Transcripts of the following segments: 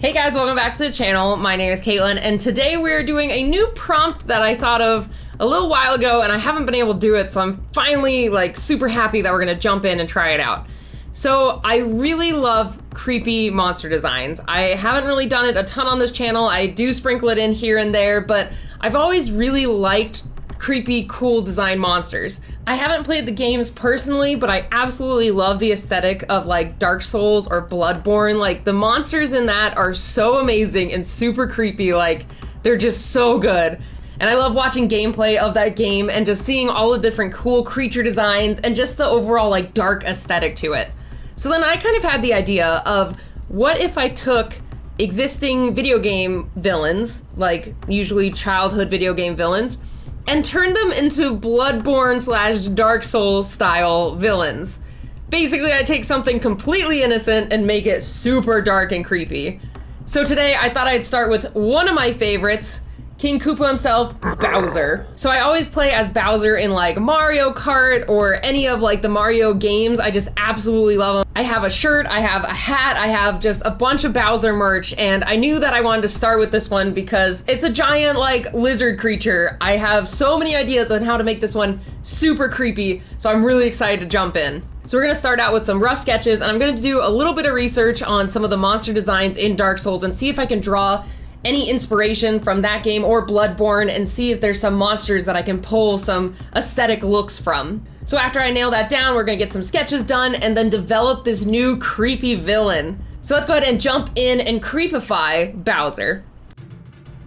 Hey guys, welcome back to the channel. My name is Katelyn, and today we're doing a new prompt that I thought of a little while ago, and I haven't been able to do it, so I'm finally super happy that we're gonna jump in and try it out. So I really love creepy monster designs. I haven't really done it a ton on this channel. I do sprinkle it in here and there, but I've always really liked creepy, cool design monsters. I haven't played the games personally, but I absolutely love the aesthetic of Darksouls or Bloodborne. The monsters in that are so amazing and super creepy. They're just so good. And I love watching gameplay of that game and just seeing all the different cool creature designs and just the overall dark aesthetic to it. So then I kind of had the idea of, what if I took existing video game villains, usually childhood video game villains, and turned them into Bloodborne / Dark Souls style villains. Basically, I take something completely innocent and make it super dark and creepy. So today, I thought I'd start with one of my favorites, King Koopa himself, Bowser. So I always play as Bowser in Mario Kart or any of the Mario games. I just absolutely love them. I have a shirt, I have a hat, I have just a bunch of Bowser merch, and I knew that I wanted to start with this one because it's a giant lizard creature. I have so many ideas on how to make this one super creepy, so I'm really excited to jump in. So we're gonna start out with some rough sketches, and I'm gonna do a little bit of research on some of the monster designs in Dark Souls and see if I can draw any inspiration from that game or Bloodborne and see if there's some monsters that I can pull some aesthetic looks from. So after I nail that down, we're gonna get some sketches done and then develop this new creepy villain. So let's go ahead and jump in and creepify Bowser.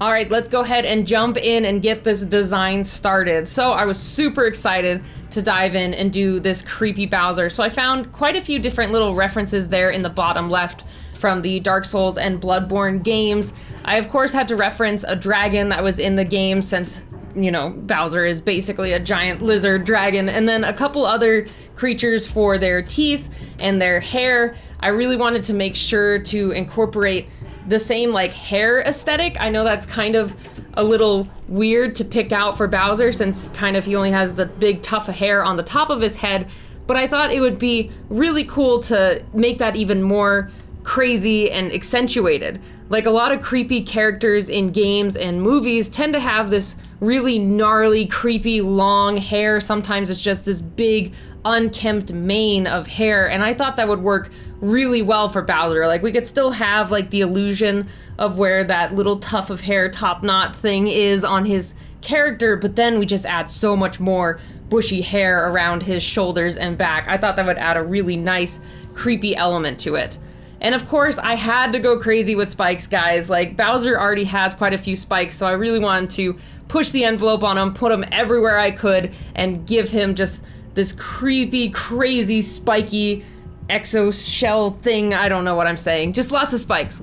All right, let's go ahead and jump in and get this design started. So I was super excited to dive in and do this creepy Bowser. So I found quite a few different little references there in the bottom left from the Dark Souls and Bloodborne games. I of course had to reference a dragon that was in the game since, Bowser is basically a giant lizard dragon, and then a couple other creatures for their teeth and their hair. I really wanted to make sure to incorporate the same hair aesthetic. I know that's kind of a little weird to pick out for Bowser since he only has the big tuft of hair on the top of his head, but I thought it would be really cool to make that even more crazy and accentuated. A lot of creepy characters in games and movies tend to have this really gnarly, creepy, long hair. Sometimes it's just this big, unkempt mane of hair, and I thought that would work really well for Bowser. We could still have the illusion of where that little tuft of hair top knot thing is on his character, but then we just add so much more bushy hair around his shoulders and back. I thought that would add a really nice, creepy element to it. And of course, I had to go crazy with spikes, guys. Bowser already has quite a few spikes, so I really wanted to push the envelope on him, put him everywhere I could, and give him just this creepy, crazy, spiky exo shell thing. I don't know what I'm saying. Just lots of spikes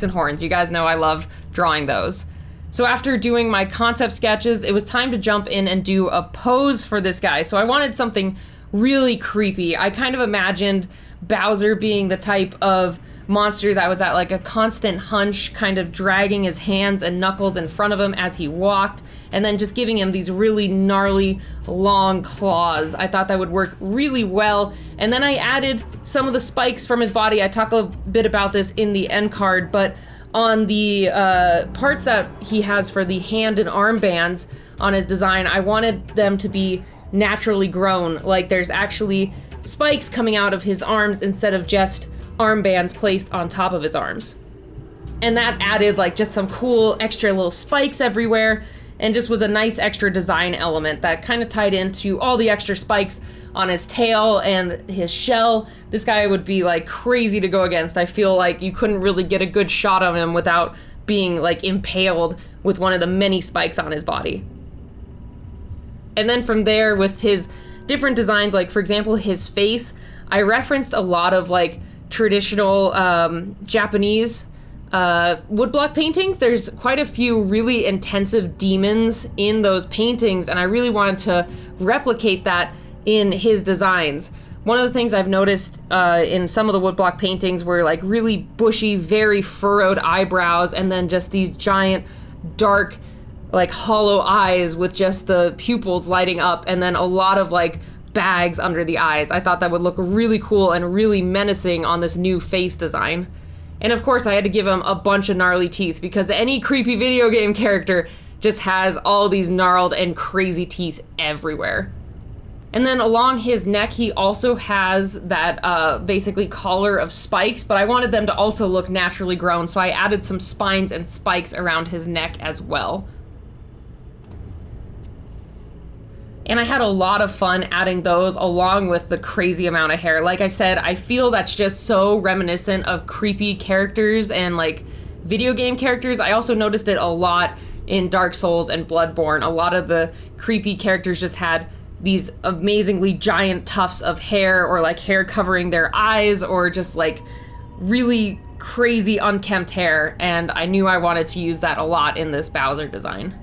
and horns. You guys know I love drawing those. So after doing my concept sketches, it was time to jump in and do a pose for this guy. So I wanted something really creepy. I kind of imagined Bowser being the type of monster that was at a constant hunch, kind of dragging his hands and knuckles in front of him as he walked, and then just giving him these really gnarly, long claws. I thought that would work really well. And then I added some of the spikes from his body. I talk a bit about this in the end card, but on the parts that he has for the hand and arm bands on his design, I wanted them to be naturally grown. There's actually spikes coming out of his arms instead of just armbands placed on top of his arms. And that added just some cool extra little spikes everywhere and just was a nice extra design element that kind of tied into all the extra spikes on his tail and his shell. This guy would be crazy to go against. I feel you couldn't really get a good shot of him without being impaled with one of the many spikes on his body. And then from there, with his different designs, for example, his face, I referenced a lot of traditional Japanese woodblock paintings. There's quite a few really intensive demons in those paintings, and I really wanted to replicate that in his designs. One of the things I've noticed in some of the woodblock paintings were really bushy, very furrowed eyebrows, and then just these giant, dark, hollow eyes with just the pupils lighting up, and then a lot of bags under the eyes. I thought that would look really cool and really menacing on this new face design. And of course I had to give him a bunch of gnarly teeth because any creepy video game character just has all these gnarled and crazy teeth everywhere. And then along his neck, he also has that basically collar of spikes, but I wanted them to also look naturally grown, so I added some spines and spikes around his neck as well. And I had a lot of fun adding those along with the crazy amount of hair. Like I said, I feel that's just so reminiscent of creepy characters and like video game characters. I also noticed it a lot in Darksouls and Bloodborne. A lot of the creepy characters just had these amazingly giant tufts of hair, or like hair covering their eyes, or just like really crazy unkempt hair, and I knew I wanted to use that a lot in this Bowser design.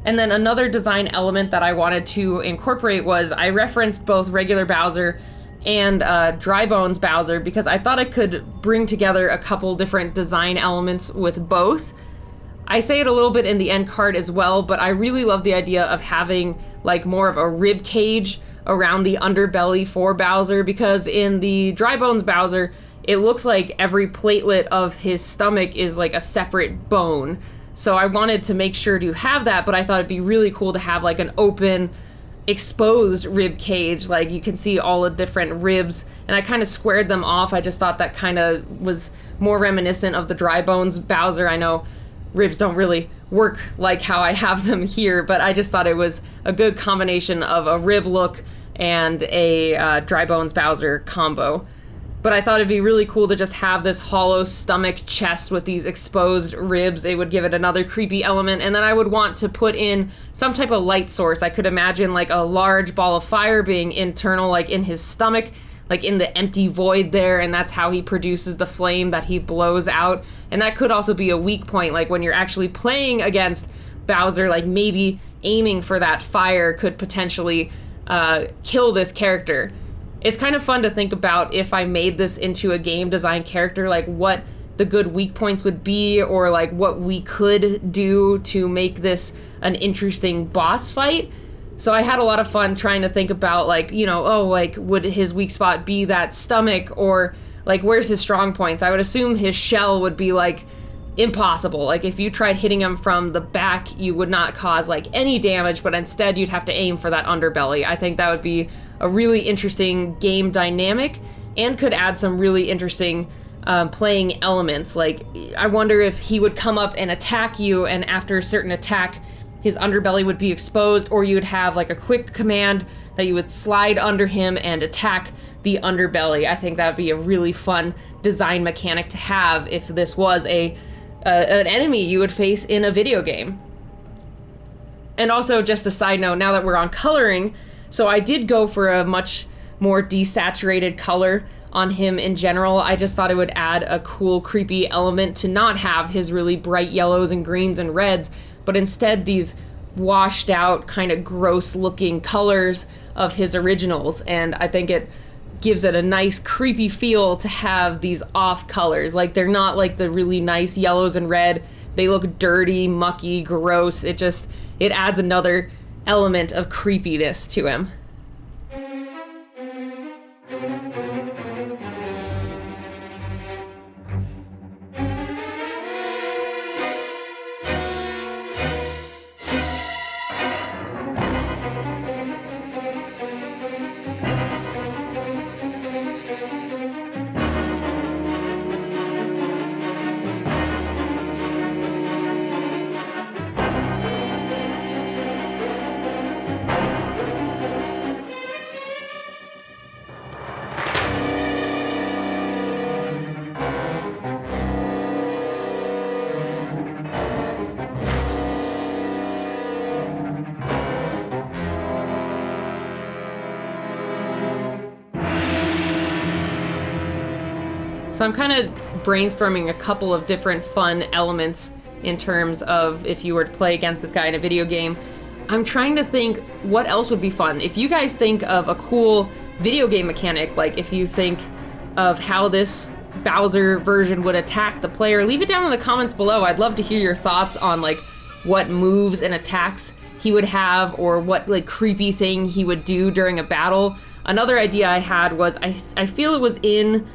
And then another design element that I wanted to incorporate was I referenced both regular Bowser and Dry Bones Bowser because I thought I could bring together a couple different design elements with both. I say it a little bit in the end card as well, but I really love the idea of having like more of a rib cage around the underbelly for Bowser, because in the Dry Bones Bowser, it looks like every platelet of his stomach is like a separate bone. So I wanted to make sure to have that, but I thought it'd be really cool to have like an open, exposed rib cage. Like you can see all the different ribs, and I kind of squared them off. I just thought that kind of was more reminiscent of the Dry Bones Bowser. I know ribs don't really work like how I have them here, but I just thought it was a good combination of a rib look and a Dry Bones Bowser combo. But I thought it'd be really cool to just have this hollow stomach chest with these exposed ribs. It would give it another creepy element. And then I would want to put in some type of light source. I could imagine like a large ball of fire being internal, like in his stomach, like in the empty void there. And that's how he produces the flame that he blows out. And that could also be a weak point. Like when you're actually playing against Bowser, like maybe aiming for that fire could potentially kill this character. It's kind of fun to think about if I made this into a game design character, like what the good weak points would be, or like what we could do to make this an interesting boss fight. So I had a lot of fun trying to think about like, you know, oh, like would his weak spot be that stomach, or like where's his strong points? I would assume his shell would be like impossible. Like if you tried hitting him from the back, you would not cause like any damage, but instead you'd have to aim for that underbelly. I think that would be a really interesting game dynamic and could add some really interesting playing elements. Like I wonder if he would come up and attack you, and after a certain attack his underbelly would be exposed, or you would have like a quick command that you would slide under him and attack the underbelly. I think that would be a really fun design mechanic to have if this was an enemy you would face in a video game. And also, just a side note, now that we're on coloring, so I did go for a much more desaturated color on him in general. I just thought it would add a cool, creepy element to not have his really bright yellows and greens and reds, but instead these washed out, kind of gross looking colors of his originals. And I think it gives it a nice, creepy feel to have these off colors. Like they're not like the really nice yellows and red. They look dirty, mucky, gross. It adds another element of creepiness to him. So I'm kind of brainstorming a couple of different fun elements in terms of if you were to play against this guy in a video game. I'm trying to think what else would be fun. If you guys think of a cool video game mechanic, like if you think of how this Bowser version would attack the player, leave it down in the comments below. I'd love to hear your thoughts on like what moves and attacks he would have, or what like creepy thing he would do during a battle. Another idea I had was, I feel it was in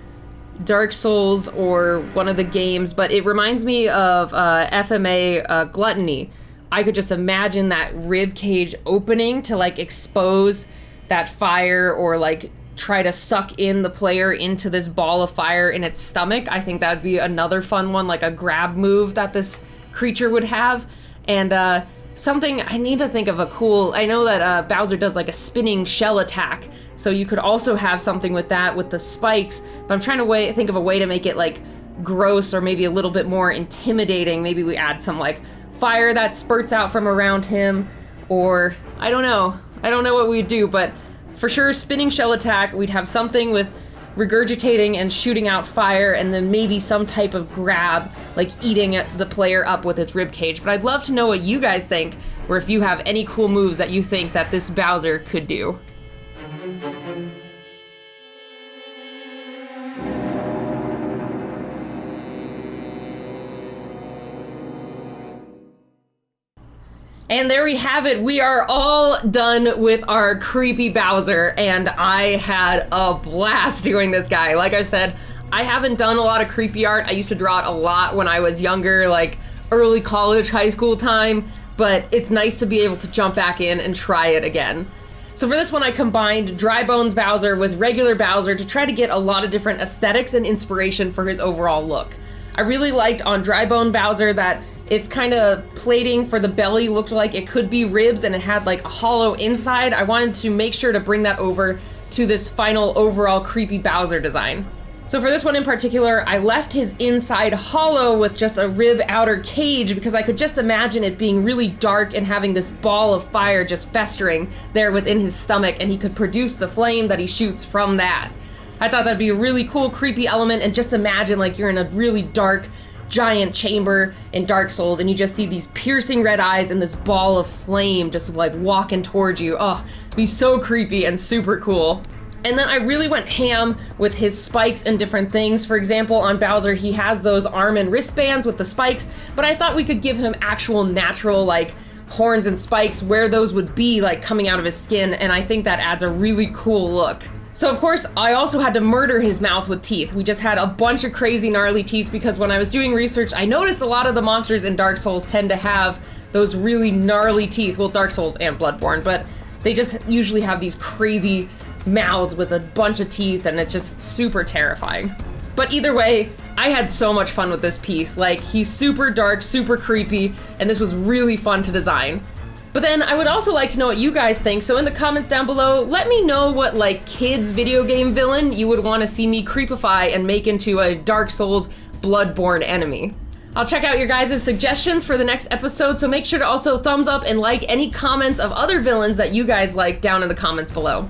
Dark Souls or one of the games, but it reminds me of FMA Gluttony. I could just imagine that rib cage opening to like expose that fire, or like try to suck in the player into this ball of fire in its stomach. I think that would be another fun one, like a grab move that this creature would have. And something, I need to think of a cool, I know that Bowser does like a spinning shell attack, so you could also have something with that, with the spikes, but I'm trying to think of a way to make it like gross or maybe a little bit more intimidating. Maybe we add some like fire that spurts out from around him, or I don't know what we'd do, but for sure spinning shell attack, we'd have something with regurgitating and shooting out fire, and then maybe some type of grab, like eating the player up with its ribcage. But I'd love to know what you guys think, or if you have any cool moves that you think that this Bowser could do. And there we have it. We are all done with our creepy Bowser, and I had a blast doing this guy. Like I said, I haven't done a lot of creepy art. I used to draw it a lot when I was younger, like early college, high school time, but it's nice to be able to jump back in and try it again. So for this one, I combined Dry Bones Bowser with regular Bowser to try to get a lot of different aesthetics and inspiration for his overall look. I really liked on Dry Bone Bowser that its kind of plating for the belly looked like it could be ribs, and it had like a hollow inside. I wanted to make sure to bring that over to this final overall creepy Bowser design. So for this one in particular, I left his inside hollow with just a rib outer cage, because I could just imagine it being really dark and having this ball of fire just festering there within his stomach, and he could produce the flame that he shoots from that. I thought that'd be a really cool creepy element, and just imagine like you're in a really dark giant chamber in Dark Souls, and you just see these piercing red eyes and this ball of flame just like walking towards you. Oh, it'd be so creepy and super cool. And then I really went ham with his spikes and different things. For example, on Bowser, he has those arm and wristbands with the spikes, but I thought we could give him actual natural like horns and spikes where those would be like coming out of his skin, and I think that adds a really cool look. So of course, I also had to murder his mouth with teeth. We just had a bunch of crazy gnarly teeth, because when I was doing research, I noticed a lot of the monsters in Dark Souls tend to have those really gnarly teeth. Well, Dark Souls and Bloodborne, but they just usually have these crazy mouths with a bunch of teeth, and it's just super terrifying. But either way, I had so much fun with this piece. Like, he's super dark, super creepy, and this was really fun to design. But then I would also like to know what you guys think, so in the comments down below, let me know what like kids video game villain you would want to see me creepify and make into a Dark Souls Bloodborne enemy. I'll check out your guys' suggestions for the next episode, so make sure to also thumbs up and like any comments of other villains that you guys like down in the comments below.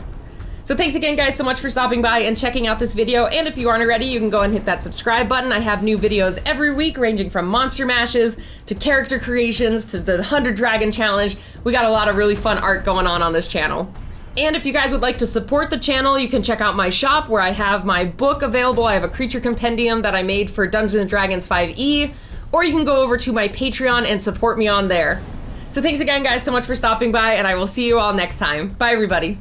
So thanks again guys so much for stopping by and checking out this video, and if you aren't already, you can go and hit that subscribe button. I have new videos every week ranging from monster mashes to character creations to the 100 Dragon Challenge. We got a lot of really fun art going on this channel. And if you guys would like to support the channel, you can check out my shop where I have my book available. I have a creature compendium that I made for Dungeons & Dragons 5e, or you can go over to my Patreon and support me on there. So thanks again guys so much for stopping by, and I will see you all next time. Bye everybody.